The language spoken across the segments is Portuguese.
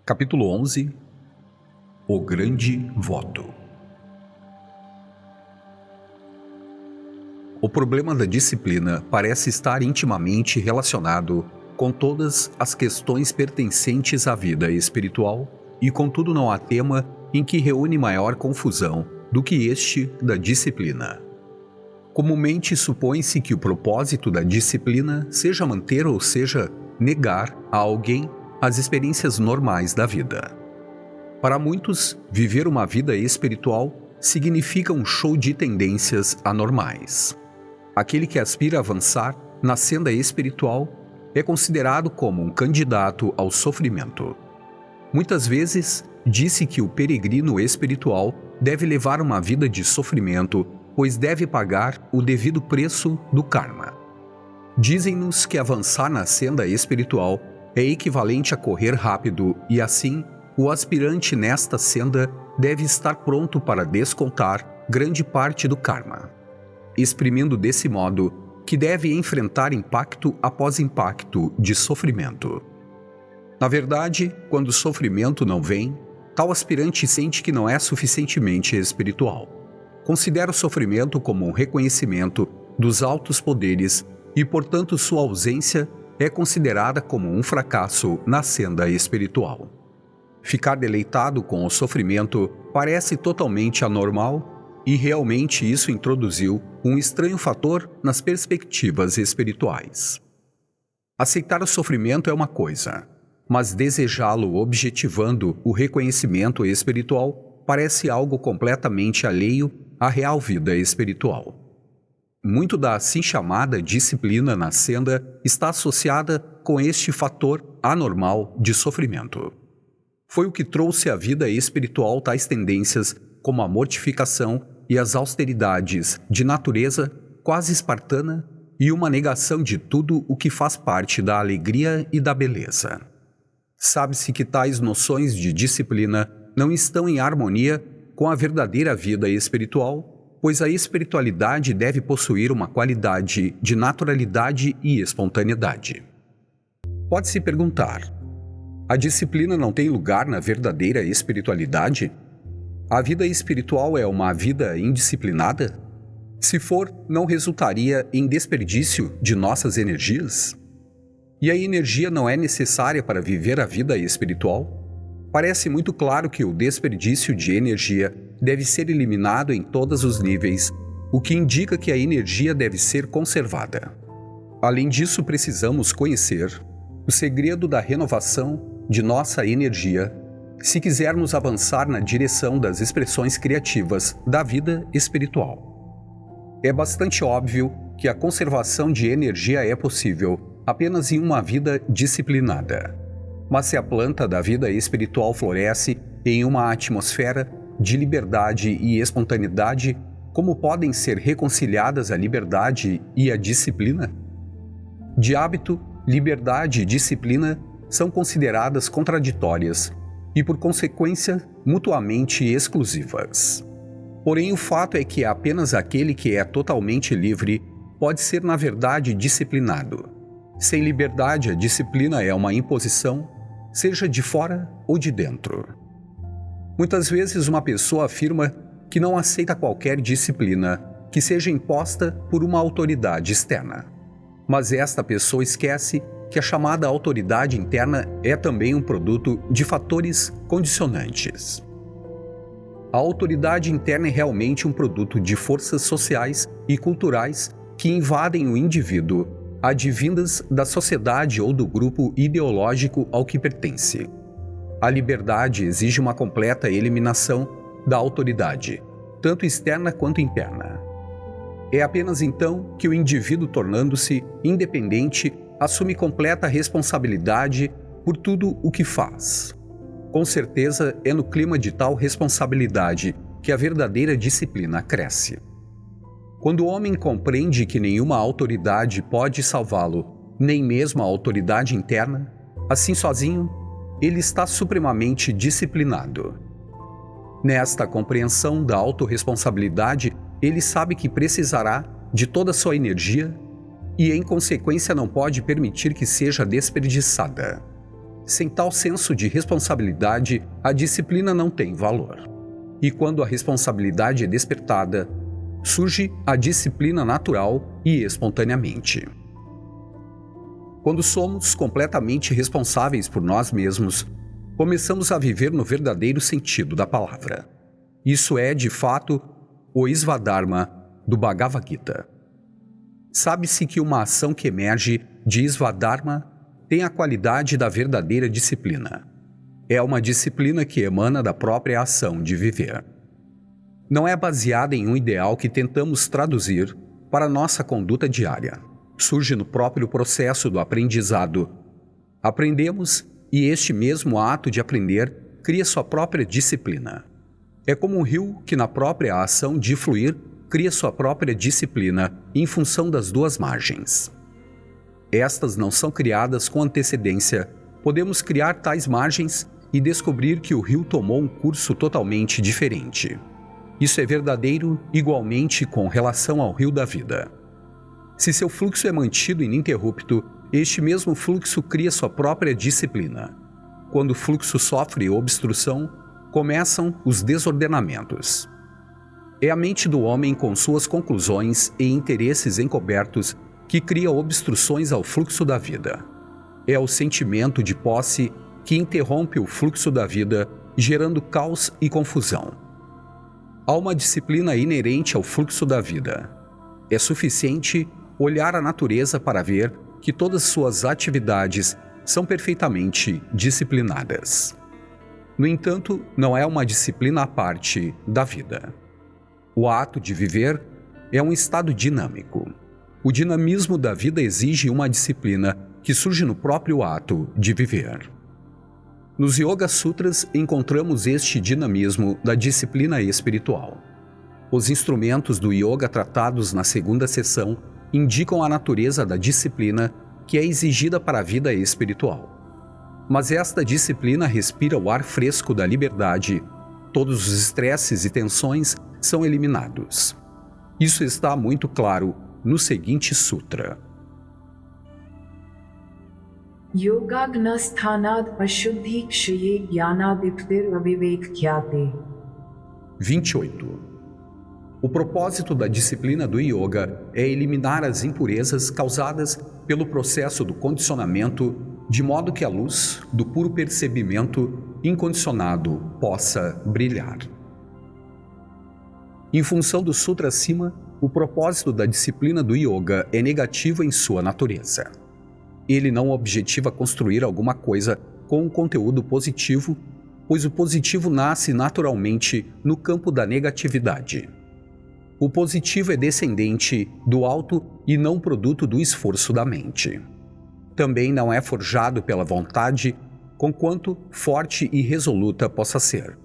Capítulo 11. O Grande Voto. O problema da disciplina parece estar intimamente relacionado com todas as questões pertencentes à vida espiritual e, contudo, não há tema em que reúne maior confusão do que este da disciplina. Comumente supõe-se que o propósito da disciplina seja manter ou seja negar a alguém as experiências normais da vida. Para muitos, viver uma vida espiritual significa um show de tendências anormais. Aquele que aspira a avançar na senda espiritual é considerado como um candidato ao sofrimento. Muitas vezes, disse que o peregrino espiritual deve levar uma vida de sofrimento, pois deve pagar o devido preço do karma. Dizem-nos que avançar na senda espiritual é equivalente a correr rápido e, assim, o aspirante nesta senda deve estar pronto para descontar grande parte do karma, exprimindo desse modo que deve enfrentar impacto após impacto de sofrimento. Na verdade, quando o sofrimento não vem, tal aspirante sente que não é suficientemente espiritual. Considera o sofrimento como um reconhecimento dos altos poderes e, portanto, sua ausência é considerada como um fracasso na senda espiritual. Ficar deleitado com o sofrimento parece totalmente anormal e realmente isso introduziu um estranho fator nas perspectivas espirituais. Aceitar o sofrimento é uma coisa, mas desejá-lo objetivando o reconhecimento espiritual parece algo completamente alheio à real vida espiritual. Muito da assim chamada disciplina na senda está associada com este fator anormal de sofrimento. Foi o que trouxe à vida espiritual tais tendências como a mortificação e as austeridades de natureza quase espartana e uma negação de tudo o que faz parte da alegria e da beleza. Sabe-se que tais noções de disciplina não estão em harmonia com a verdadeira vida espiritual, pois a espiritualidade deve possuir uma qualidade de naturalidade e espontaneidade. Pode-se perguntar: a disciplina não tem lugar na verdadeira espiritualidade? A vida espiritual é uma vida indisciplinada? Se for, não resultaria em desperdício de nossas energias? E a energia não é necessária para viver a vida espiritual? Parece muito claro que o desperdício de energia deve ser eliminado em todos os níveis, o que indica que a energia deve ser conservada. Além disso, precisamos conhecer o segredo da renovação de nossa energia, se quisermos avançar na direção das expressões criativas da vida espiritual. É bastante óbvio que a conservação de energia é possível apenas em uma vida disciplinada. Mas se a planta da vida espiritual floresce em uma atmosfera de liberdade e espontaneidade, como podem ser reconciliadas a liberdade e a disciplina? De hábito, liberdade e disciplina são consideradas contraditórias e, por consequência, mutuamente exclusivas. Porém, o fato é que apenas aquele que é totalmente livre pode ser, na verdade, disciplinado. Sem liberdade, a disciplina é uma imposição, seja de fora ou de dentro. Muitas vezes uma pessoa afirma que não aceita qualquer disciplina que seja imposta por uma autoridade externa. Mas esta pessoa esquece que a chamada autoridade interna é também um produto de fatores condicionantes. A autoridade interna é realmente um produto de forças sociais e culturais que invadem o indivíduo, advindas da sociedade ou do grupo ideológico ao que pertence. A liberdade exige uma completa eliminação da autoridade, tanto externa quanto interna. É apenas então que o indivíduo, tornando-se independente, assume completa responsabilidade por tudo o que faz. Com certeza, é no clima de tal responsabilidade que a verdadeira disciplina cresce. Quando o homem compreende que nenhuma autoridade pode salvá-lo, nem mesmo a autoridade interna, assim sozinho, ele está supremamente disciplinado. Nesta compreensão da autorresponsabilidade, ele sabe que precisará de toda a sua energia e, em consequência, não pode permitir que seja desperdiçada. Sem tal senso de responsabilidade, a disciplina não tem valor. E quando a responsabilidade é despertada, surge a disciplina natural e espontaneamente. Quando somos completamente responsáveis por nós mesmos, começamos a viver no verdadeiro sentido da palavra. Isso é, de fato, o Svadharma do Bhagavad Gita. Sabe-se que uma ação que emerge de Svadharma tem a qualidade da verdadeira disciplina. É uma disciplina que emana da própria ação de viver. Não é baseada em um ideal que tentamos traduzir para nossa conduta diária. Surge no próprio processo do aprendizado. Aprendemos e este mesmo ato de aprender cria sua própria disciplina. É como um rio que na própria ação de fluir cria sua própria disciplina em função das duas margens. Estas não são criadas com antecedência. Podemos criar tais margens e descobrir que o rio tomou um curso totalmente diferente. Isso é verdadeiro igualmente com relação ao rio da vida. Se seu fluxo é mantido ininterrupto, este mesmo fluxo cria sua própria disciplina. Quando o fluxo sofre obstrução, começam os desordenamentos. É a mente do homem com suas conclusões e interesses encobertos que cria obstruções ao fluxo da vida. É o sentimento de posse que interrompe o fluxo da vida, gerando caos e confusão. Há uma disciplina inerente ao fluxo da vida. É suficiente olhar a natureza para ver que todas suas atividades são perfeitamente disciplinadas. No entanto, não é uma disciplina à parte da vida. O ato de viver é um estado dinâmico. O dinamismo da vida exige uma disciplina que surge no próprio ato de viver. Nos Yoga Sutras encontramos este dinamismo da disciplina espiritual. Os instrumentos do yoga tratados na segunda sessão indicam a natureza da disciplina que é exigida para a vida espiritual. Mas esta disciplina respira o ar fresco da liberdade. Todos os estresses e tensões são eliminados. Isso está muito claro no seguinte sutra. Yogagnasthanad ashuddhi kshaye jnanadiptir avivek khyate. 28. O propósito da disciplina do yoga é eliminar as impurezas causadas pelo processo do condicionamento, de modo que a luz do puro percebimento incondicionado possa brilhar. Em função do sutra acima, o propósito da disciplina do yoga é negativo em sua natureza. Ele não objetiva construir alguma coisa com um conteúdo positivo, pois o positivo nasce naturalmente no campo da negatividade. O positivo é descendente do alto e não produto do esforço da mente. Também não é forjado pela vontade, conquanto forte e resoluta possa ser.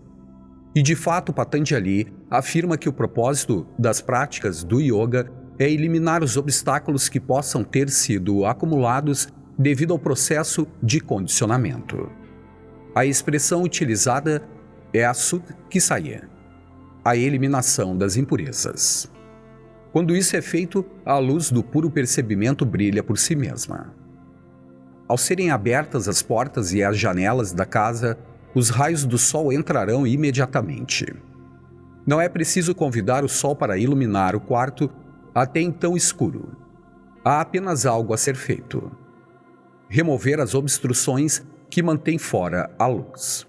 E de fato Patanjali afirma que o propósito das práticas do yoga é eliminar os obstáculos que possam ter sido acumulados devido ao processo de condicionamento. A expressão utilizada é a Sudhkisaya, a eliminação das impurezas. Quando isso é feito, a luz do puro percebimento brilha por si mesma. Ao serem abertas as portas e as janelas da casa, os raios do sol entrarão imediatamente. Não é preciso convidar o sol para iluminar o quarto até então escuro. Há apenas algo a ser feito: remover as obstruções que mantêm fora a luz.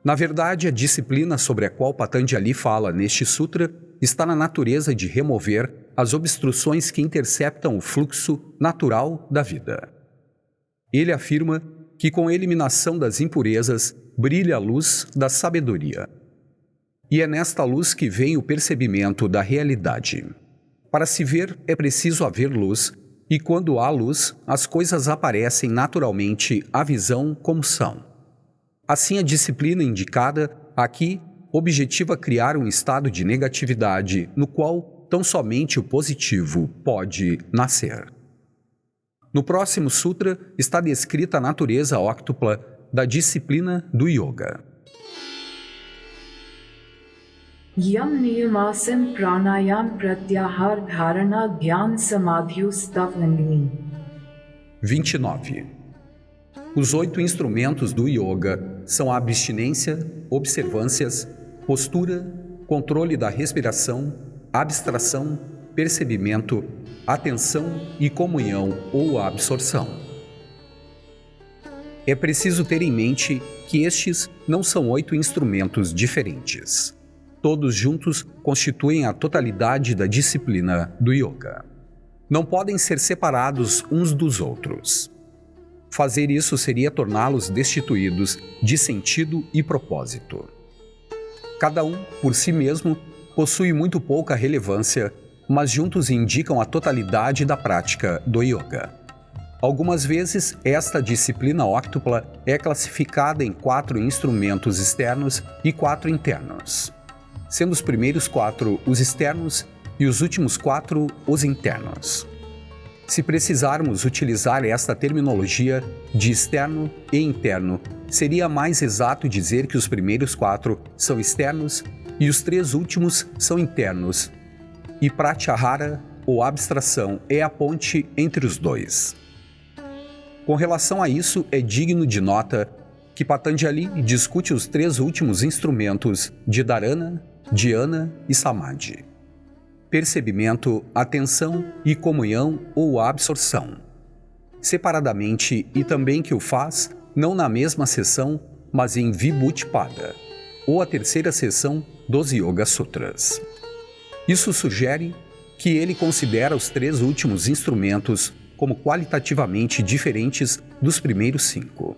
Na verdade, a disciplina sobre a qual Patanjali fala neste sutra está na natureza de remover as obstruções que interceptam o fluxo natural da vida. Ele afirma que com a eliminação das impurezas brilha a luz da sabedoria. E é nesta luz que vem o percebimento da realidade. Para se ver é preciso haver luz, e quando há luz, as coisas aparecem naturalmente à visão como são. Assim, a disciplina indicada aqui objetiva criar um estado de negatividade no qual tão somente o positivo pode nascer. No próximo sutra está descrita a natureza óctupla da disciplina do yoga. Yam niyamasan pranayam pratyahar dharana dhyan samadhyus tavandini. 29. Os 8 instrumentos do yoga são a abstinência, observâncias, postura, controle da respiração, abstração, percebimento, atenção e comunhão ou absorção. É preciso ter em mente que estes não são 8 instrumentos diferentes. Todos juntos constituem a totalidade da disciplina do yoga. Não podem ser separados uns dos outros. Fazer isso seria torná-los destituídos de sentido e propósito. Cada um, por si mesmo, possui muito pouca relevância, mas juntos indicam a totalidade da prática do yoga. Algumas vezes, esta disciplina óctupla é classificada em 4 instrumentos externos e 4 internos, sendo os primeiros 4 os externos e os últimos 4 os internos. Se precisarmos utilizar esta terminologia de externo e interno, seria mais exato dizer que os primeiros 4 são externos e os 3 últimos são internos, e pratyahara, ou abstração, é a ponte entre os dois. Com relação a isso, é digno de nota que Patanjali discute os 3 últimos instrumentos de dharana, dhyana e samadhi: percebimento, atenção e comunhão ou absorção, separadamente, e também que o faz não na mesma sessão, mas em Vibhuti-pada, ou a terceira sessão dos Yoga Sutras. Isso sugere que ele considera os 3 últimos instrumentos como qualitativamente diferentes dos primeiros 5.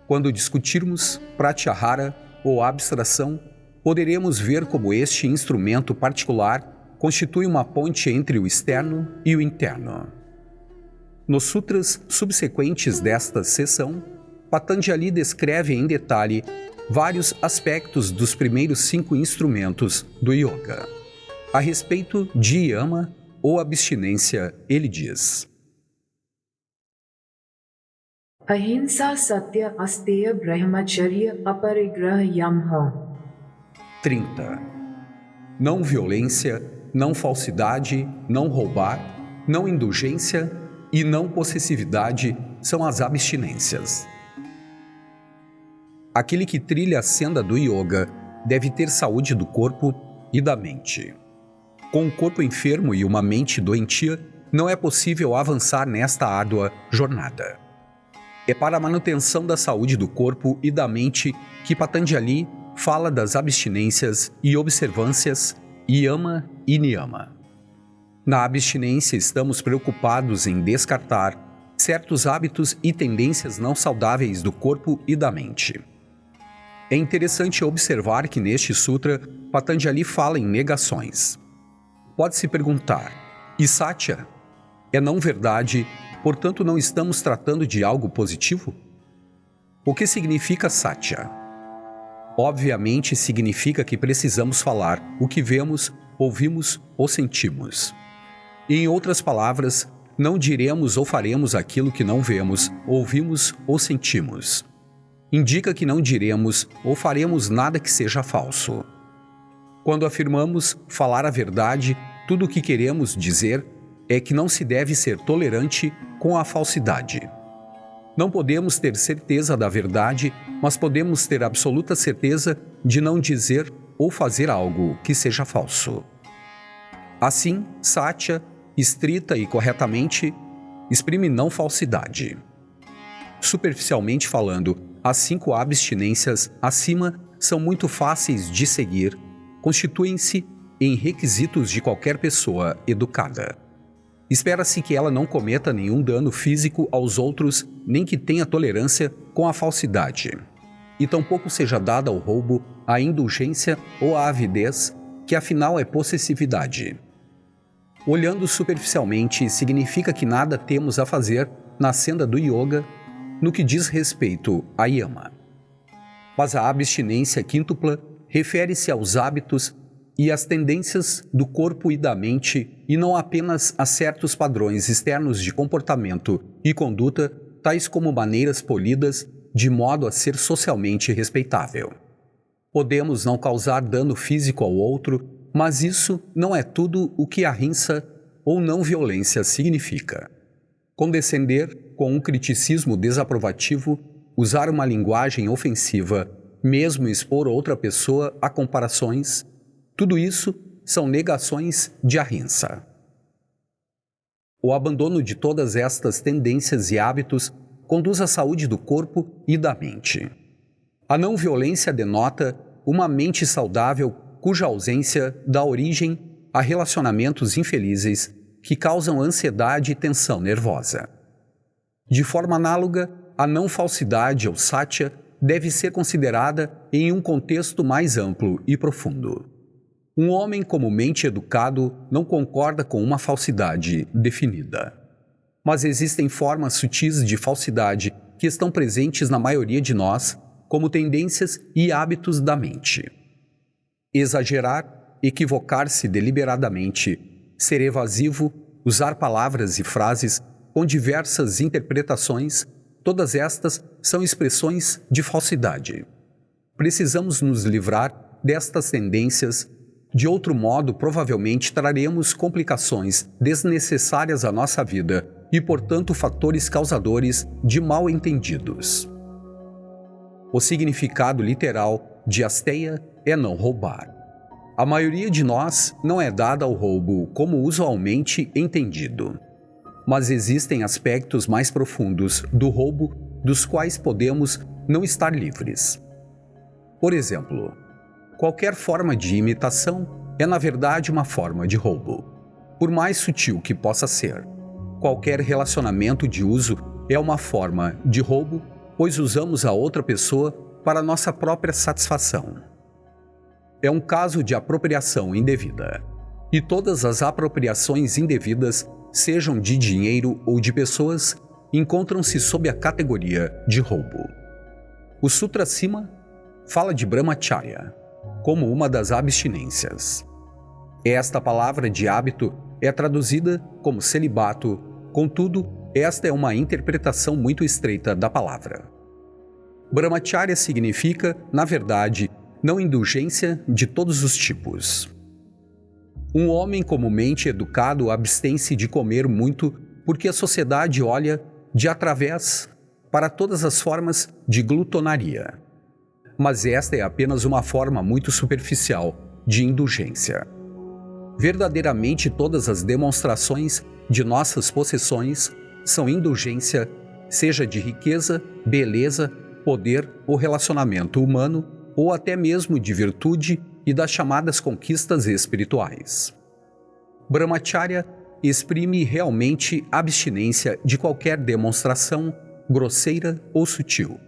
Quando discutirmos pratyahara ou abstração, poderemos ver como este instrumento particular constitui uma ponte entre o externo e o interno. Nos sutras subsequentes desta seção, Patanjali descreve em detalhe vários aspectos dos primeiros 5 instrumentos do yoga. A respeito de yama ou abstinência, ele diz: Ahimsa satya asteya brahmacharya aparigraha yamha. 30. Não violência, não falsidade, não roubar, não indulgência e não possessividade são as abstinências. Aquele que trilha a senda do yoga deve ter saúde do corpo e da mente. Com um corpo enfermo e uma mente doentia, não é possível avançar nesta árdua jornada. É para a manutenção da saúde do corpo e da mente que Patanjali fala das abstinências e observâncias yama e niyama. Na abstinência, estamos preocupados em descartar certos hábitos e tendências não saudáveis do corpo e da mente. É interessante observar que neste sutra, Patanjali fala em negações. Pode-se perguntar: e Satya? É não verdade, portanto não estamos tratando de algo positivo? O que significa Satya? Obviamente significa que precisamos falar o que vemos, ouvimos ou sentimos. Em outras palavras, não diremos ou faremos aquilo que não vemos, ouvimos ou sentimos. Indica que não diremos ou faremos nada que seja falso. Quando afirmamos falar a verdade, tudo o que queremos dizer é que não se deve ser tolerante com a falsidade. Não podemos ter certeza da verdade, mas podemos ter absoluta certeza de não dizer ou fazer algo que seja falso. Assim, Satya, estrita e corretamente, exprime não falsidade. Superficialmente falando, as 5 abstinências acima são muito fáceis de seguir, constituem-se em requisitos de qualquer pessoa educada. Espera-se que ela não cometa nenhum dano físico aos outros, nem que tenha tolerância com a falsidade. E tampouco seja dada ao roubo, à indulgência ou à avidez, que afinal é possessividade. Olhando superficialmente, significa que nada temos a fazer na senda do yoga no que diz respeito a yama. Mas a abstinência quíntupla refere-se aos hábitos e às tendências do corpo e da mente, e não apenas a certos padrões externos de comportamento e conduta, tais como maneiras polidas, de modo a ser socialmente respeitável. Podemos não causar dano físico ao outro, mas isso não é tudo o que ahimsa ou não violência significa. Condescender com um criticismo desaprovativo, usar uma linguagem ofensiva, mesmo expor outra pessoa a comparações, tudo isso são negações de ahimsa. O abandono de todas estas tendências e hábitos conduz à saúde do corpo e da mente. A não violência denota uma mente saudável cuja ausência dá origem a relacionamentos infelizes que causam ansiedade e tensão nervosa. De forma análoga, a não falsidade ou satya deve ser considerada em um contexto mais amplo e profundo. Um homem comumente educado não concorda com uma falsidade definida. Mas existem formas sutis de falsidade que estão presentes na maioria de nós, como tendências e hábitos da mente. Exagerar, equivocar-se deliberadamente, ser evasivo, usar palavras e frases com diversas interpretações, todas estas são expressões de falsidade. Precisamos nos livrar destas tendências. De outro modo, provavelmente traremos complicações desnecessárias à nossa vida e, portanto, fatores causadores de mal-entendidos. O significado literal de asteia é não roubar. A maioria de nós não é dada ao roubo como usualmente entendido. Mas existem aspectos mais profundos do roubo dos quais podemos não estar livres. Por exemplo, qualquer forma de imitação é, na verdade, uma forma de roubo, por mais sutil que possa ser. Qualquer relacionamento de uso é uma forma de roubo, pois usamos a outra pessoa para nossa própria satisfação. É um caso de apropriação indevida. E todas as apropriações indevidas, sejam de dinheiro ou de pessoas, encontram-se sob a categoria de roubo. O Sutra acima fala de Brahmacharya como uma das abstinências. Esta palavra de hábito é traduzida como celibato, contudo, esta é uma interpretação muito estreita da palavra. Brahmacharya significa, na verdade, não indulgência de todos os tipos. Um homem comumente educado abstém-se de comer muito porque a sociedade olha de através para todas as formas de glutonaria. Mas esta é apenas uma forma muito superficial de indulgência. Verdadeiramente, todas as demonstrações de nossas possessões são indulgência, seja de riqueza, beleza, poder ou relacionamento humano, ou até mesmo de virtude e das chamadas conquistas espirituais. Brahmacharya exprime realmente abstinência de qualquer demonstração, grosseira ou sutil.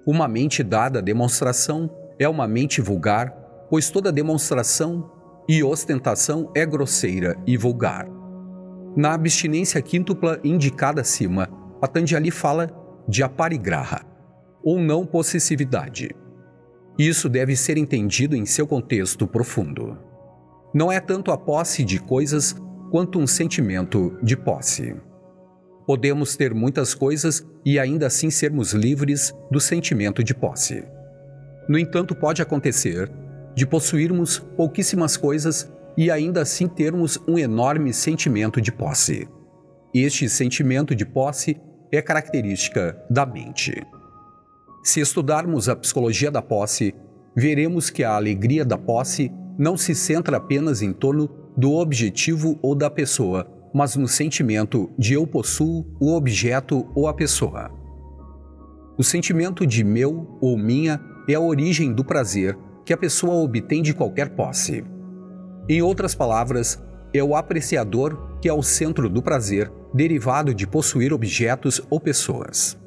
Uma mente dada à demonstração é uma mente vulgar, pois toda demonstração e ostentação é grosseira e vulgar. Na abstinência quíntupla indicada acima, Patanjali fala de aparigraha, ou não possessividade. Isso deve ser entendido em seu contexto profundo. Não é tanto a posse de coisas quanto um sentimento de posse. Podemos ter muitas coisas e ainda assim sermos livres do sentimento de posse. No entanto, pode acontecer de possuirmos pouquíssimas coisas e ainda assim termos um enorme sentimento de posse. Este sentimento de posse é característica da mente. Se estudarmos a psicologia da posse, veremos que a alegria da posse não se centra apenas em torno do objetivo ou da pessoa, mas no sentimento de eu possuo o objeto ou a pessoa. O sentimento de meu ou minha é a origem do prazer que a pessoa obtém de qualquer posse. Em outras palavras, é o apreciador que é o centro do prazer derivado de possuir objetos ou pessoas.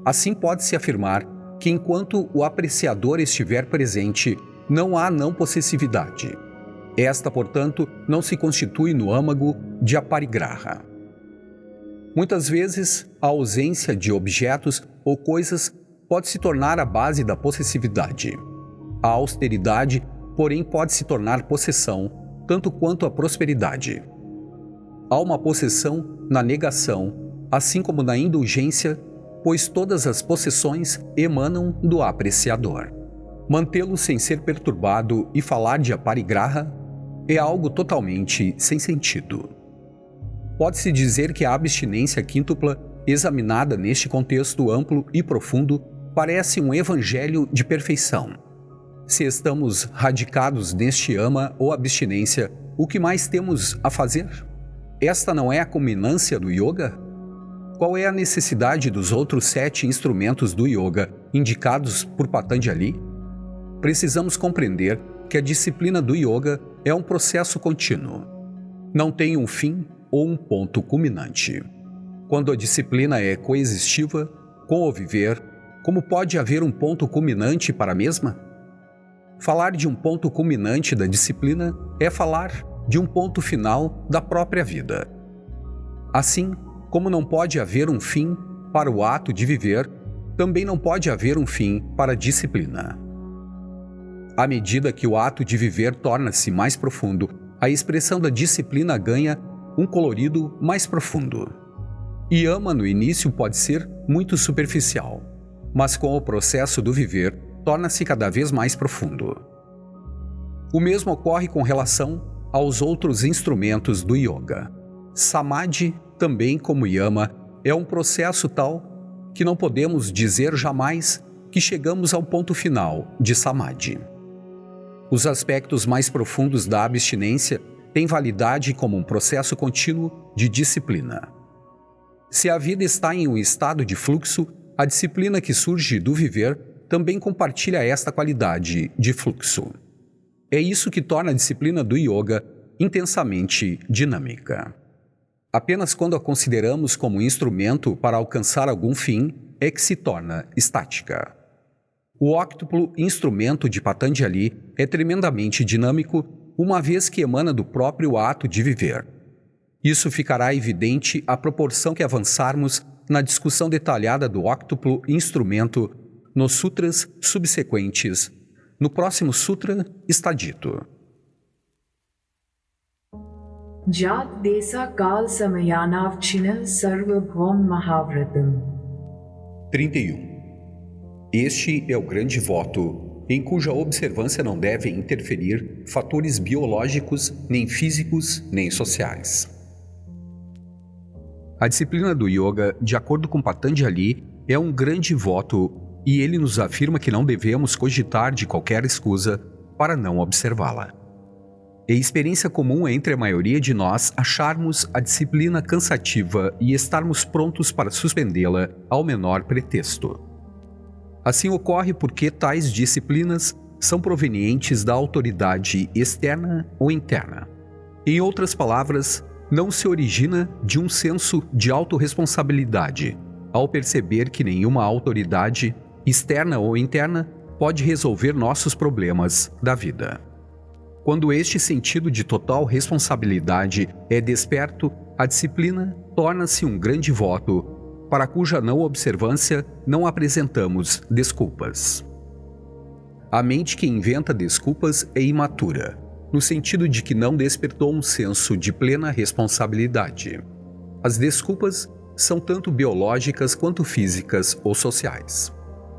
Assim pode-se afirmar que enquanto o apreciador estiver presente, não há não possessividade. Esta, portanto, não se constitui no âmago de aparigraha. Muitas vezes, a ausência de objetos ou coisas pode se tornar a base da possessividade. A austeridade, porém, pode se tornar possessão, tanto quanto a prosperidade. Há uma possessão na negação, assim como na indulgência, pois todas as possessões emanam do apreciador. Mantê-lo sem ser perturbado e falar de aparigraha é algo totalmente sem sentido. Pode-se dizer que a abstinência quíntupla, examinada neste contexto amplo e profundo, parece um evangelho de perfeição. Se estamos radicados neste ama ou abstinência, o que mais temos a fazer? Esta não é a culminância do yoga? Qual é a necessidade dos outros 7 instrumentos do yoga indicados por Patanjali? Precisamos compreender que a disciplina do yoga é um processo contínuo. Não tem um fim ou um ponto culminante. Quando a disciplina é coexistiva com o viver, como pode haver um ponto culminante para a mesma? Falar de um ponto culminante da disciplina é falar de um ponto final da própria vida. Assim, como não pode haver um fim para o ato de viver, também não pode haver um fim para a disciplina. À medida que o ato de viver torna-se mais profundo, a expressão da disciplina ganha um colorido mais profundo. Yama no início pode ser muito superficial, mas com o processo do viver torna-se cada vez mais profundo. O mesmo ocorre com relação aos outros instrumentos do yoga. Samadhi, também como Yama, é um processo tal que não podemos dizer jamais que chegamos ao ponto final de Samadhi. Os aspectos mais profundos da abstinência têm validade como um processo contínuo de disciplina. Se a vida está em um estado de fluxo, a disciplina que surge do viver também compartilha esta qualidade de fluxo. É isso que torna a disciplina do yoga intensamente dinâmica. Apenas quando a consideramos como instrumento para alcançar algum fim é que se torna estática. O óctuplo instrumento de Patanjali é tremendamente dinâmico, uma vez que emana do próprio ato de viver. Isso ficará evidente à proporção que avançarmos na discussão detalhada do óctuplo instrumento nos sutras subsequentes. No próximo sutra está dito: Jat desa kal samayanavchina sarvabhaum mahavratam. 31. Este é o grande voto, em cuja observância não devem interferir fatores biológicos, nem físicos, nem sociais. A disciplina do yoga, de acordo com Patanjali, é um grande voto e ele nos afirma que não devemos cogitar de qualquer escusa para não observá-la. É experiência comum entre a maioria de nós acharmos a disciplina cansativa e estarmos prontos para suspendê-la ao menor pretexto. Assim ocorre porque tais disciplinas são provenientes da autoridade externa ou interna. Em outras palavras, não se origina de um senso de autorresponsabilidade, ao perceber que nenhuma autoridade, externa ou interna, pode resolver nossos problemas da vida. Quando este sentido de total responsabilidade é desperto, a disciplina torna-se um grande voto, para cuja não observância não apresentamos desculpas. A mente que inventa desculpas é imatura, no sentido de que não despertou um senso de plena responsabilidade. As desculpas são tanto biológicas quanto físicas ou sociais.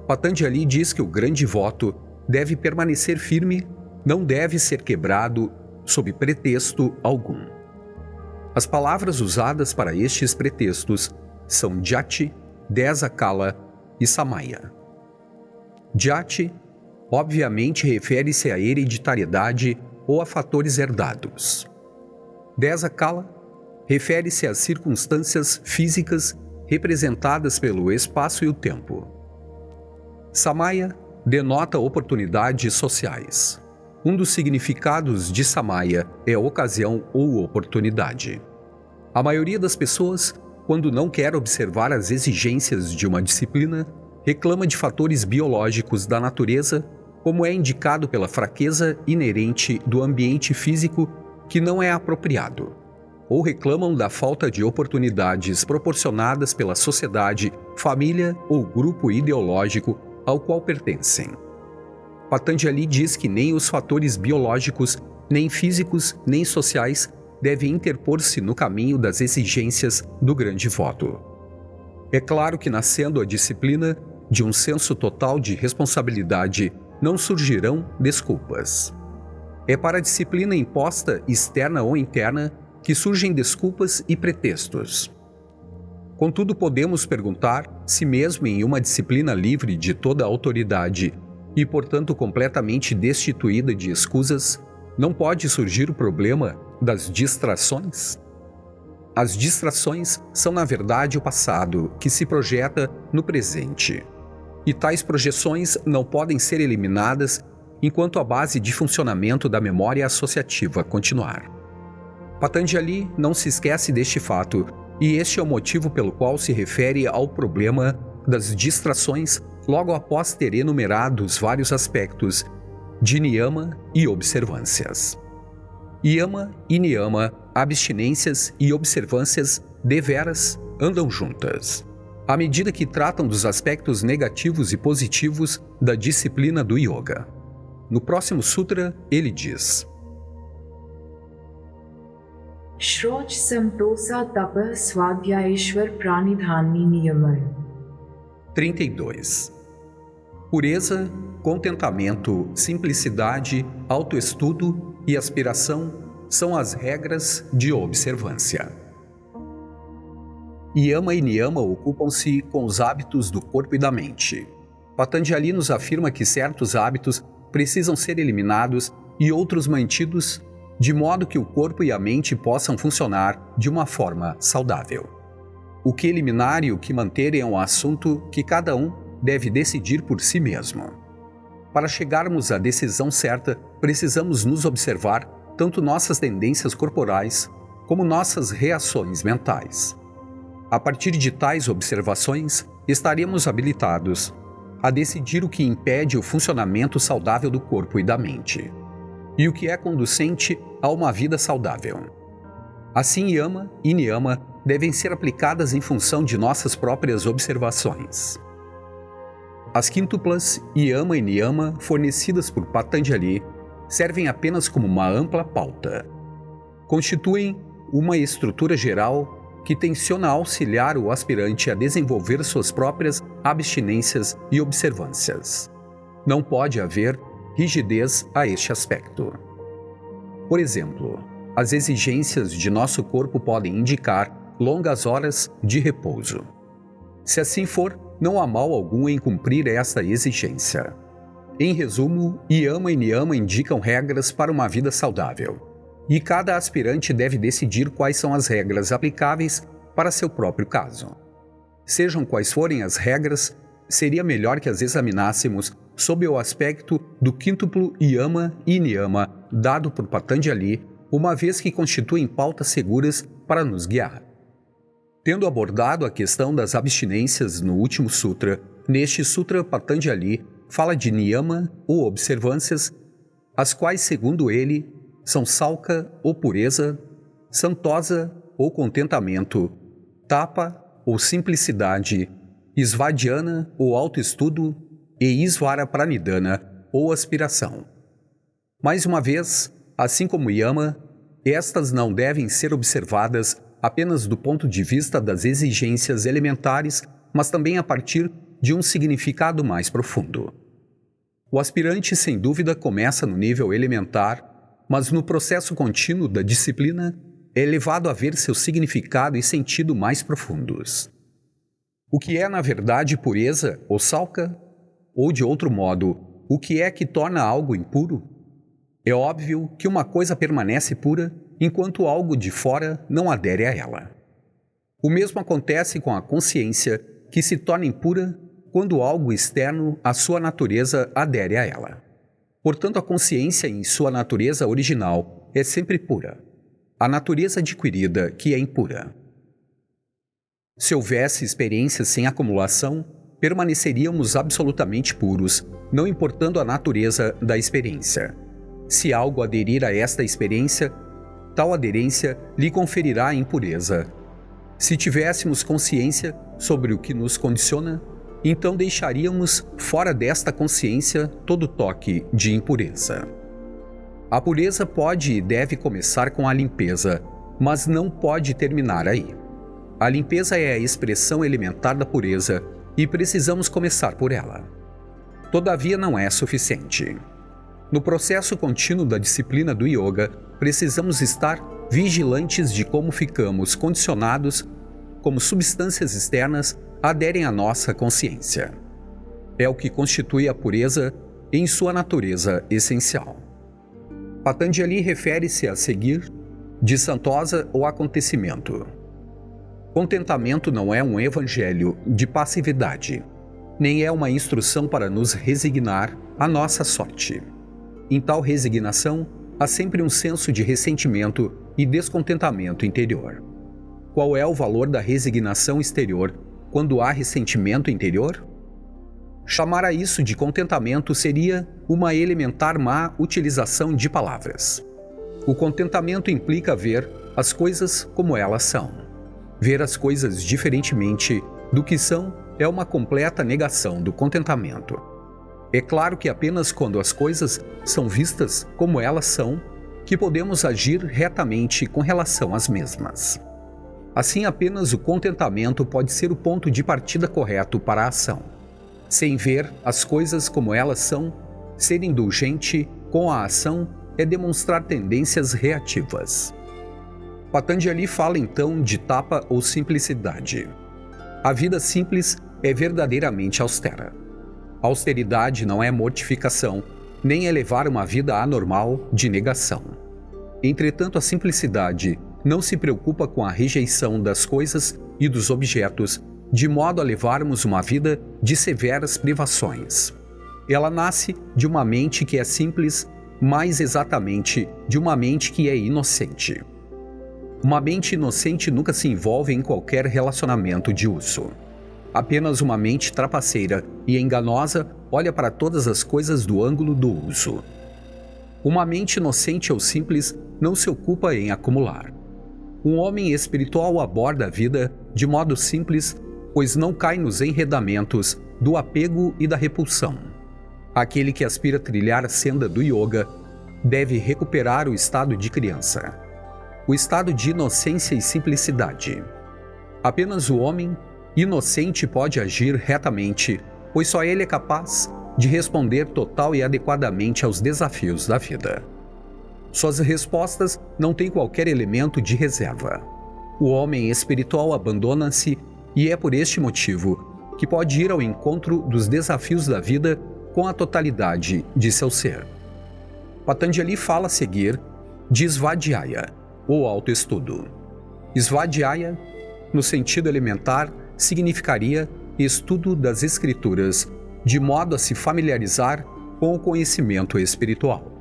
Patanjali diz que o grande voto deve permanecer firme, não deve ser quebrado sob pretexto algum. As palavras usadas para estes pretextos são Jati, Desa Kala e Samaya. Jati, obviamente, refere-se à hereditariedade ou a fatores herdados. Desa Kala refere-se às circunstâncias físicas representadas pelo espaço e o tempo. Samaya denota oportunidades sociais. Um dos significados de Samaya é ocasião ou oportunidade. A maioria das pessoas, quando não quer observar as exigências de uma disciplina, reclama de fatores biológicos da natureza, como é indicado pela fraqueza inerente do ambiente físico que não é apropriado, ou reclamam da falta de oportunidades proporcionadas pela sociedade, família ou grupo ideológico ao qual pertencem. Patanjali diz que nem os fatores biológicos, nem físicos, nem sociais devem interpor-se no caminho das exigências do grande voto. É claro que, nascendo a disciplina de um senso total de responsabilidade, não surgirão desculpas. É para a disciplina imposta, externa ou interna, que surgem desculpas e pretextos. Contudo, podemos perguntar se mesmo em uma disciplina livre de toda autoridade e, portanto, completamente destituída de escusas, não pode surgir o problema das distrações? As distrações são, na verdade, o passado que se projeta no presente. E tais projeções não podem ser eliminadas enquanto a base de funcionamento da memória associativa continuar. Patanjali não se esquece deste fato, e este é o motivo pelo qual se refere ao problema das distrações logo após ter enumerado os vários aspectos de niyama e observâncias. Yama e niyama, abstinências e observâncias deveras andam juntas, à medida que tratam dos aspectos negativos e positivos da disciplina do yoga. No próximo sutra, ele diz: Shroch samtosa tapa swadhyayeshwar pranidhani niyamar. 32. Pureza, contentamento, simplicidade, autoestudo e aspiração são as regras de observância. Yama e niyama ocupam-se com os hábitos do corpo e da mente. Patanjali nos afirma que certos hábitos precisam ser eliminados e outros mantidos, de modo que o corpo e a mente possam funcionar de uma forma saudável. O que eliminar e o que manter é um assunto que cada um deve decidir por si mesmo. Para chegarmos à decisão certa, precisamos nos observar tanto nossas tendências corporais como nossas reações mentais. A partir de tais observações, estaremos habilitados a decidir o que impede o funcionamento saudável do corpo e da mente, e o que é conducente a uma vida saudável. Assim, Yama e Niyama devem ser aplicadas em função de nossas próprias observações. As quíntuplas Yama e Niyama fornecidas por Patanjali servem apenas como uma ampla pauta. Constituem uma estrutura geral que tenciona auxiliar o aspirante a desenvolver suas próprias abstinências e observâncias. Não pode haver rigidez a este aspecto. Por exemplo, as exigências de nosso corpo podem indicar longas horas de repouso. Se assim for, não há mal algum em cumprir esta exigência. Em resumo, Yama e Niyama indicam regras para uma vida saudável, e cada aspirante deve decidir quais são as regras aplicáveis para seu próprio caso. Sejam quais forem as regras, seria melhor que as examinássemos sob o aspecto do quíntuplo Yama e Niyama dado por Patanjali, uma vez que constituem pautas seguras para nos guiar. Tendo abordado a questão das abstinências no último sutra, neste sutra Patanjali fala de niyama ou observâncias, as quais, segundo ele, são salka ou pureza, santosa ou contentamento, tapa ou simplicidade, svadhyana ou autoestudo e isvara pranidhana ou aspiração. Mais uma vez, assim como Yama, estas não devem ser observadas apenas do ponto de vista das exigências elementares, mas também a partir de um significado mais profundo. O aspirante, sem dúvida, começa no nível elementar, mas no processo contínuo da disciplina é levado a ver seu significado e sentido mais profundos. O que é, na verdade, pureza ou salka? Ou, de outro modo, o que é que torna algo impuro? É óbvio que uma coisa permanece pura enquanto algo de fora não adere a ela. O mesmo acontece com a consciência, que se torna impura quando algo externo à sua natureza adere a ela. Portanto, a consciência em sua natureza original é sempre pura. A natureza adquirida que é impura. Se houvesse experiências sem acumulação, permaneceríamos absolutamente puros, não importando a natureza da experiência. Se algo aderir a esta experiência, tal aderência lhe conferirá a impureza. Se tivéssemos consciência sobre o que nos condiciona, então deixaríamos fora desta consciência todo toque de impureza. A pureza pode e deve começar com a limpeza, mas não pode terminar aí. A limpeza é a expressão elementar da pureza e precisamos começar por ela. Todavia, não é suficiente. No processo contínuo da disciplina do yoga, precisamos estar vigilantes de como ficamos condicionados, como substâncias externas aderem à nossa consciência. É o que constitui a pureza em sua natureza essencial. Patanjali refere-se a seguir de Santosa o acontecimento. Contentamento não é um evangelho de passividade, nem é uma instrução para nos resignar à nossa sorte. Em tal resignação, há sempre um senso de ressentimento e descontentamento interior. Qual é o valor da resignação exterior quando há ressentimento interior? Chamar a isso de contentamento seria uma elementar má utilização de palavras. O contentamento implica ver as coisas como elas são. Ver as coisas diferentemente do que são é uma completa negação do contentamento. É claro que apenas quando as coisas são vistas como elas são, que podemos agir retamente com relação às mesmas. Assim, apenas o contentamento pode ser o ponto de partida correto para a ação. Sem ver as coisas como elas são, ser indulgente com a ação é demonstrar tendências reativas. Patanjali fala então de tapa ou simplicidade. A vida simples é verdadeiramente austera. A austeridade não é mortificação, nem é levar uma vida anormal de negação. Entretanto, a simplicidade não se preocupa com a rejeição das coisas e dos objetos, de modo a levarmos uma vida de severas privações. Ela nasce de uma mente que é simples, mais exatamente de uma mente que é inocente. Uma mente inocente nunca se envolve em qualquer relacionamento de uso. Apenas uma mente trapaceira e enganosa olha para todas as coisas do ângulo do uso. Uma mente inocente ou simples não se ocupa em acumular. Um homem espiritual aborda a vida de modo simples, pois não cai nos enredamentos do apego e da repulsão. Aquele que aspira a trilhar a senda do yoga deve recuperar o estado de criança, o estado de inocência e simplicidade. Apenas o homem inocente pode agir retamente, pois só ele é capaz de responder total e adequadamente aos desafios da vida. Suas respostas não têm qualquer elemento de reserva. O homem espiritual abandona-se e é por este motivo que pode ir ao encontro dos desafios da vida com a totalidade de seu ser. Patanjali fala a seguir de Svadhyaya, ou autoestudo. Svadhyaya, no sentido elementar, significaria estudo das escrituras, de modo a se familiarizar com o conhecimento espiritual.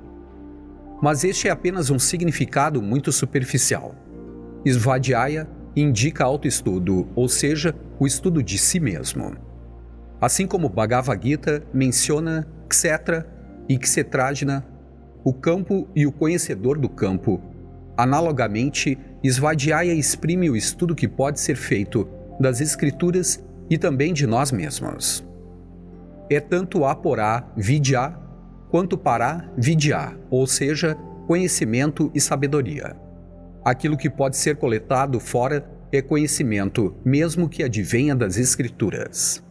Mas este é apenas um significado muito superficial. Svadhyaya indica autoestudo, ou seja, o estudo de si mesmo. Assim como Bhagavad Gita menciona Kshetra e Kshetrajna, o campo e o conhecedor do campo, analogamente, Svadhyaya exprime o estudo que pode ser feito das escrituras e também de nós mesmos. É tanto aporá vidya quanto para vidya, ou seja, conhecimento e sabedoria. Aquilo que pode ser coletado fora é conhecimento, mesmo que advenha das escrituras.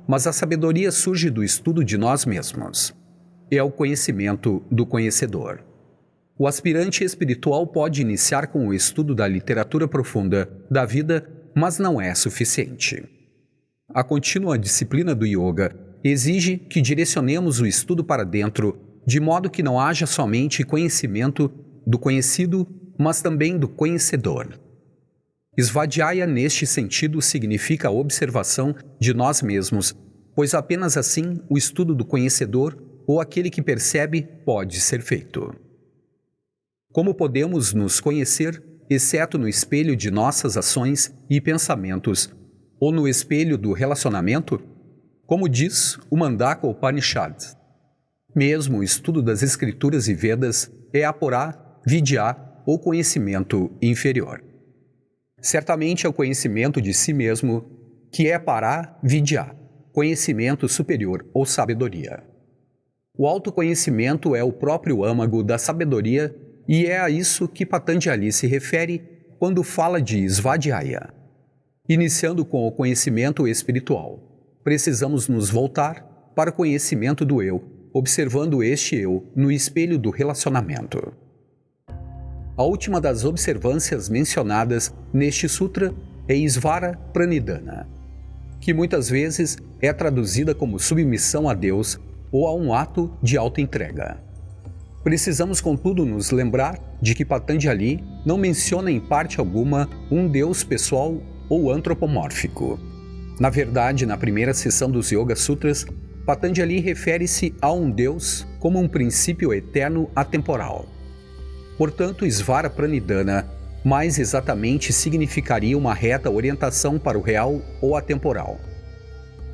Mas a sabedoria surge do estudo de nós mesmos. É o conhecimento do conhecedor. O aspirante espiritual pode iniciar com o estudo da literatura profunda da vida, mas não é suficiente. A contínua disciplina do yoga exige que direcionemos o estudo para dentro, de modo que não haja somente conhecimento do conhecido, mas também do conhecedor. Svadhyaya, neste sentido, significa a observação de nós mesmos, pois apenas assim o estudo do conhecedor, ou aquele que percebe, pode ser feito. Como podemos nos conhecer, exceto no espelho de nossas ações e pensamentos, ou no espelho do relacionamento? Como diz o Mandaka Upanishad, mesmo o estudo das escrituras e Vedas é aporá vidya, ou conhecimento inferior. Certamente é o conhecimento de si mesmo que é para vidya, conhecimento superior ou sabedoria. O autoconhecimento é o próprio âmago da sabedoria e é a isso que Patanjali se refere quando fala de Svadhyaya. Iniciando com o conhecimento espiritual, precisamos nos voltar para o conhecimento do eu, observando este eu no espelho do relacionamento. A última das observâncias mencionadas neste sutra é Isvara Pranidhana, que muitas vezes é traduzida como submissão a Deus ou a um ato de autoentrega. Precisamos, contudo, nos lembrar de que Patanjali não menciona em parte alguma um Deus pessoal ou antropomórfico. Na verdade, na primeira seção dos Yoga Sutras, Patanjali refere-se a um Deus como um princípio eterno atemporal. Portanto, Isvara Pranidhana mais exatamente significaria uma reta orientação para o real ou atemporal.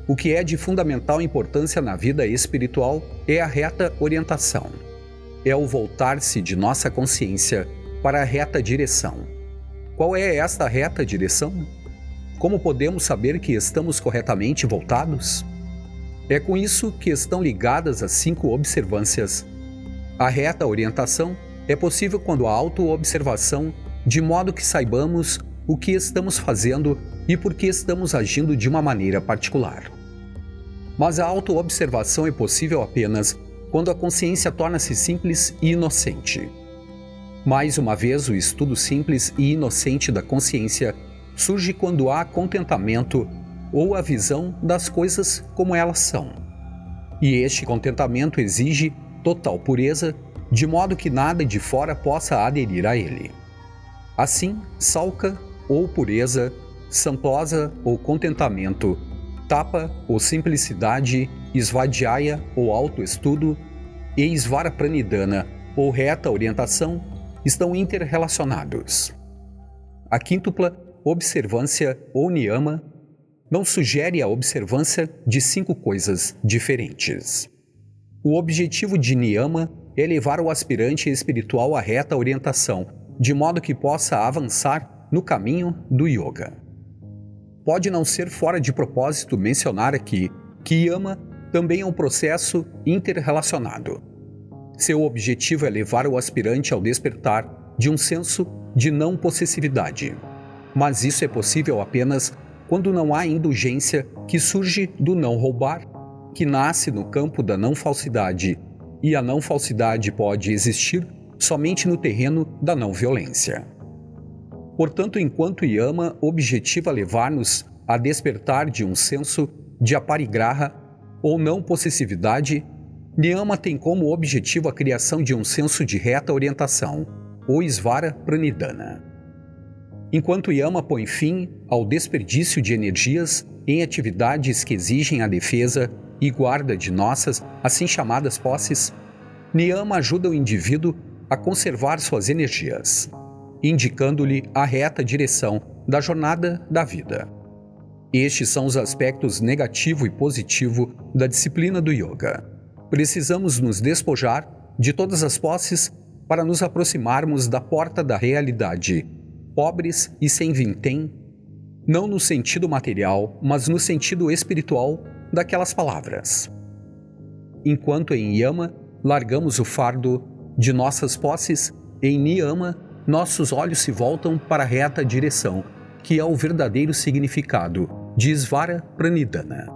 O que é de fundamental importância na vida espiritual é a reta orientação. É o voltar-se de nossa consciência para a reta direção. Qual é esta reta direção? Como podemos saber que estamos corretamente voltados? É com isso que estão ligadas as 5 observâncias. A reta orientação é possível quando há auto-observação, de modo que saibamos o que estamos fazendo e por que estamos agindo de uma maneira particular. Mas a auto-observação é possível apenas quando a consciência torna-se simples e inocente. Mais uma vez, o estudo simples e inocente da consciência surge quando há contentamento ou a visão das coisas como elas são. E este contentamento exige total pureza, de modo que nada de fora possa aderir a ele. Assim, Sauka ou pureza, Samplosa ou contentamento, Tapa ou simplicidade, Svadhyaya ou autoestudo e Isvara Pranidhana ou reta orientação estão interrelacionados. A quíntupla observância ou niyama não sugere a observância de 5 coisas diferentes. O objetivo de niyama é levar o aspirante espiritual à reta orientação, de modo que possa avançar no caminho do yoga. Pode não ser fora de propósito mencionar aqui que yama também é um processo interrelacionado. Seu objetivo é levar o aspirante ao despertar de um senso de não possessividade. Mas isso é possível apenas quando não há indulgência que surge do não roubar, que nasce no campo da não falsidade, e a não falsidade pode existir somente no terreno da não violência. Portanto, enquanto yama objetiva levar-nos a despertar de um senso de aparigraha ou não possessividade, niyama tem como objetivo a criação de um senso de reta orientação, ou Isvara Pranidhana. Enquanto yama põe fim ao desperdício de energias em atividades que exigem a defesa e guarda de nossas, assim chamadas posses, niyama ajuda o indivíduo a conservar suas energias, indicando-lhe a reta direção da jornada da vida. Estes são os aspectos negativo e positivo da disciplina do yoga. Precisamos nos despojar de todas as posses para nos aproximarmos da porta da realidade, pobres e sem vintém, não no sentido material, mas no sentido espiritual daquelas palavras. Enquanto em yama largamos o fardo de nossas posses, em niyama nossos olhos se voltam para a reta direção, que é o verdadeiro significado de Isvara Pranidhana.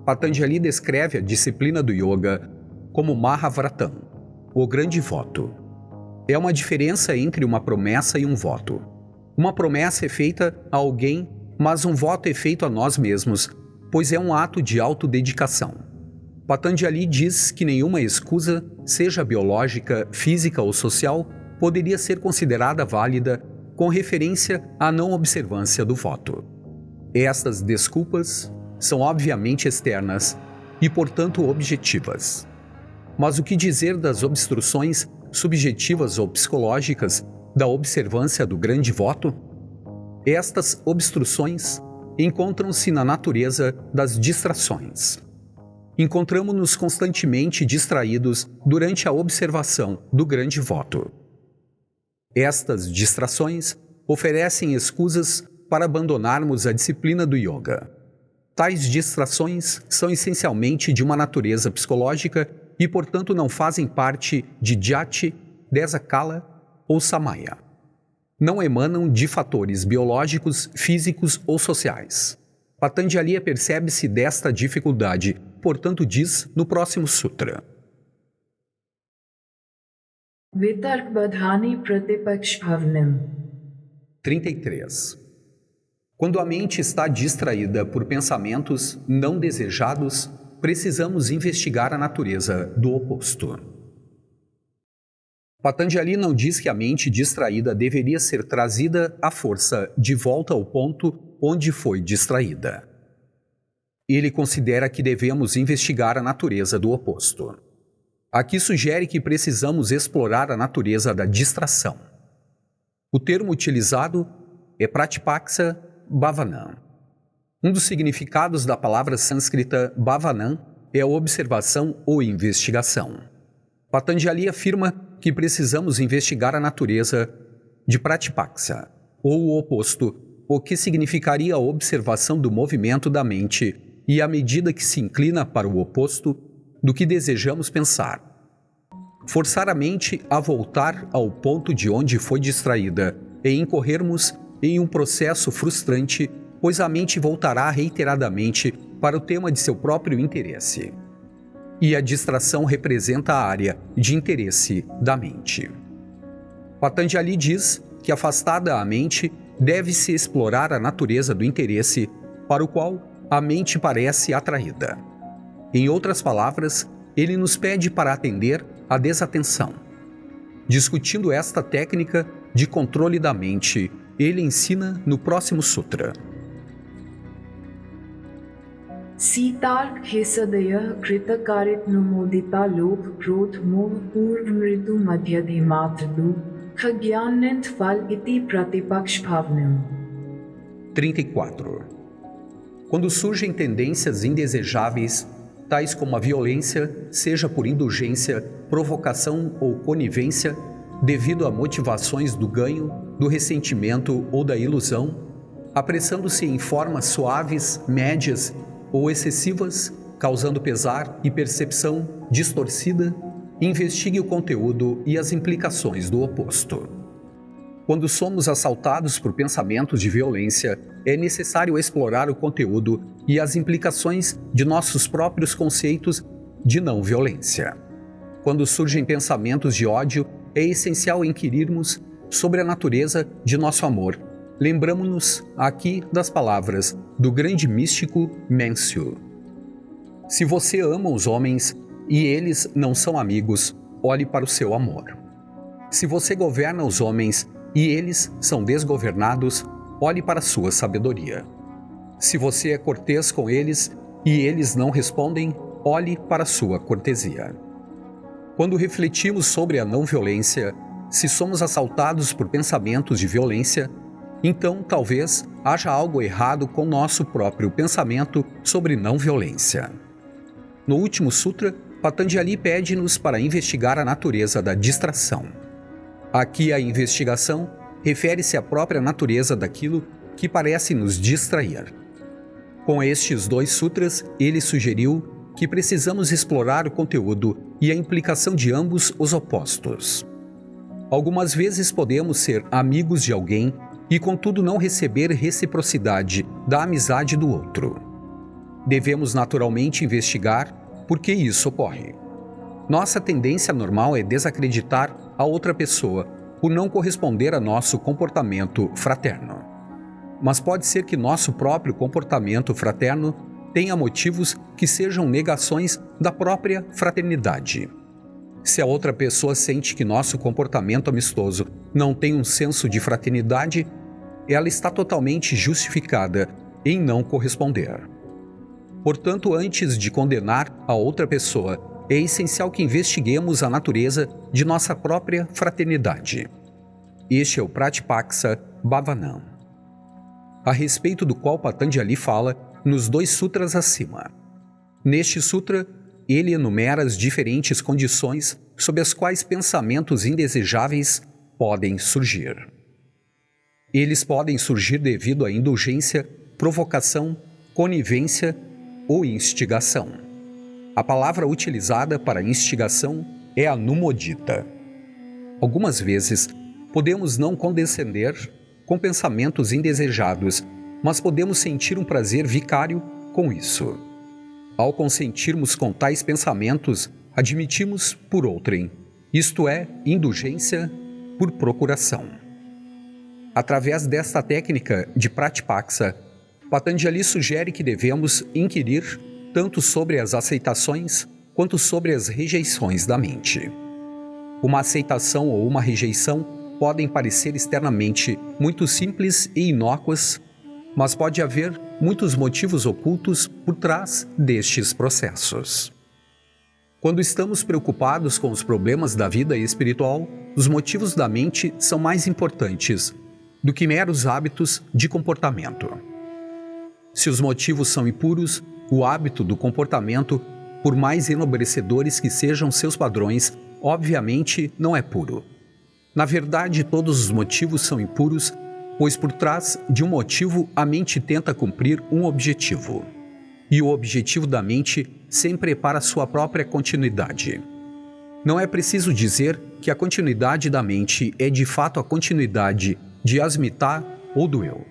Patanjali descreve a disciplina do yoga como Mahavratam, o grande voto. É uma diferença entre uma promessa e um voto. Uma promessa é feita a alguém, mas um voto é feito a nós mesmos, pois é um ato de autodedicação. Patanjali diz que nenhuma escusa, seja biológica, física ou social, poderia ser considerada válida com referência à não observância do voto. Estas desculpas são obviamente externas e, portanto, objetivas. Mas o que dizer das obstruções subjetivas ou psicológicas da observância do grande voto? Estas obstruções encontram-se na natureza das distrações. Encontramos-nos constantemente distraídos durante a observação do grande voto. Estas distrações oferecem escusas para abandonarmos a disciplina do yoga. Tais distrações são essencialmente de uma natureza psicológica e, portanto, não fazem parte de Jati, Desakala ou Samaya. Não emanam de fatores biológicos, físicos ou sociais. Patanjali apercebe-se desta dificuldade, portanto diz no próximo sutra: वितर्क बधानी प्रतिपक्ष भवनम. 33. Quando a mente está distraída por pensamentos não desejados, precisamos investigar a natureza do oposto. Patanjali não diz que a mente distraída deveria ser trazida à força de volta ao ponto onde foi distraída. Ele considera que devemos investigar a natureza do oposto. Aqui sugere que precisamos explorar a natureza da distração. O termo utilizado é Pratipaksa Bhavanam. Um dos significados da palavra sânscrita Bhavanam é a observação ou investigação. Patanjali afirma que precisamos investigar a natureza de Pratipaksa, ou o oposto, o que significaria a observação do movimento da mente e à medida que se inclina para o oposto do que desejamos pensar. Forçar a mente a voltar ao ponto de onde foi distraída e incorrermos em um processo frustrante, pois a mente voltará reiteradamente para o tema de seu próprio interesse. E a distração representa a área de interesse da mente. Patanjali diz que, afastada a mente, deve-se explorar a natureza do interesse para o qual a mente parece atraída. Em outras palavras, ele nos pede para atender à desatenção. Discutindo esta técnica de controle da mente, ele ensina no próximo sutra. सीतार्क हिसदय कृतकारित नुमोदिता लोभ क्रोध मोह पूर्व मृदु मध्यधि मात्र दुख ज्ञानंत फल इति प्रतिपक्ष भावनम. 34. Quando surgem tendências indesejáveis, tais como a violência, seja por indulgência, provocação ou conivência, devido a motivações do ganho, do ressentimento ou da ilusão, apressando-se em formas suaves, médias ou excessivas, causando pesar e percepção distorcida, investigue o conteúdo e as implicações do oposto. Quando somos assaltados por pensamentos de violência, é necessário explorar o conteúdo e as implicações de nossos próprios conceitos de não violência. Quando surgem pensamentos de ódio, é essencial inquirirmos sobre a natureza de nosso amor. Lembramo-nos aqui das palavras do grande místico Mencius. Se você ama os homens e eles não são amigos, olhe para o seu amor. Se você governa os homens e eles são desgovernados, olhe para a sua sabedoria. Se você é cortês com eles e eles não respondem, olhe para a sua cortesia. Quando refletimos sobre a não violência, se somos assaltados por pensamentos de violência, então talvez haja algo errado com nosso próprio pensamento sobre não violência. No último sutra, Patanjali pede-nos para investigar a natureza da distração. Aqui a investigação refere-se à própria natureza daquilo que parece nos distrair. Com estes dois sutras, ele sugeriu que precisamos explorar o conteúdo e a implicação de ambos os opostos. Algumas vezes podemos ser amigos de alguém e, contudo, não receber reciprocidade da amizade do outro. Devemos naturalmente investigar por que isso ocorre. Nossa tendência normal é desacreditar a outra pessoa por não corresponder a nosso comportamento fraterno. Mas pode ser que nosso próprio comportamento fraterno tenha motivos que sejam negações da própria fraternidade. Se a outra pessoa sente que nosso comportamento amistoso não tem um senso de fraternidade, ela está totalmente justificada em não corresponder. Portanto, antes de condenar a outra pessoa, é essencial que investiguemos a natureza de nossa própria fraternidade. Este é o Pratipaksa Bhavanam, a respeito do qual Patanjali fala nos dois sutras acima. Neste sutra, ele enumera as diferentes condições sob as quais pensamentos indesejáveis podem surgir. Eles podem surgir devido à indulgência, provocação, conivência ou instigação. A palavra utilizada para instigação é anumodita. Algumas vezes, podemos não condescender com pensamentos indesejados, mas podemos sentir um prazer vicário com isso. Ao consentirmos com tais pensamentos, admitimos, por outrem, isto é, indulgência por procuração. Através desta técnica de Pratipaksa, Patanjali sugere que devemos inquirir tanto sobre as aceitações quanto sobre as rejeições da mente. Uma aceitação ou uma rejeição podem parecer externamente muito simples e inócuas, mas pode haver muitos motivos ocultos por trás destes processos. Quando estamos preocupados com os problemas da vida espiritual, os motivos da mente são mais importantes do que meros hábitos de comportamento. Se os motivos são impuros, o hábito do comportamento, por mais enobrecedores que sejam seus padrões, obviamente não é puro. Na verdade, todos os motivos são impuros, pois por trás de um motivo a mente tenta cumprir um objetivo. E o objetivo da mente sempre é para sua própria continuidade. Não é preciso dizer que a continuidade da mente é de fato a continuidade de Asmita ou do eu.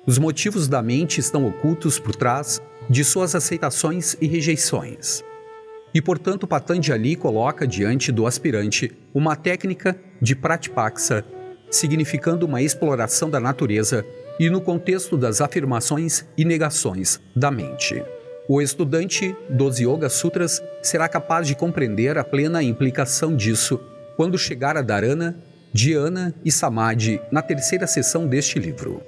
Os motivos da mente estão ocultos por trás de suas aceitações e rejeições. E, portanto, Patanjali coloca diante do aspirante uma técnica de Pratipaksa, significando uma exploração da natureza e no contexto das afirmações e negações da mente. O estudante dos Yoga Sutras será capaz de compreender a plena implicação disso quando chegar a Dharana, Dhyana e Samadhi na terceira seção deste livro.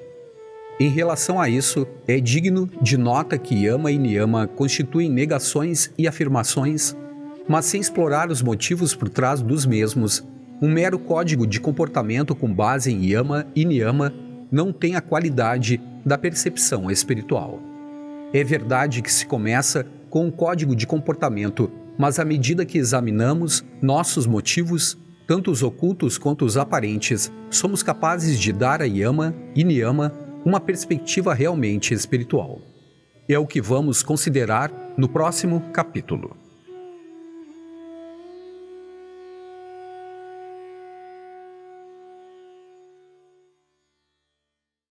Em relação a isso, é digno de nota que Yama e Niyama constituem negações e afirmações, mas sem explorar os motivos por trás dos mesmos, um mero código de comportamento com base em Yama e Niyama não tem a qualidade da percepção espiritual. É verdade que se começa com um código de comportamento, mas à medida que examinamos nossos motivos, tanto os ocultos quanto os aparentes, somos capazes de dar a Yama e Niyama uma perspectiva realmente espiritual. É o que vamos considerar no próximo capítulo.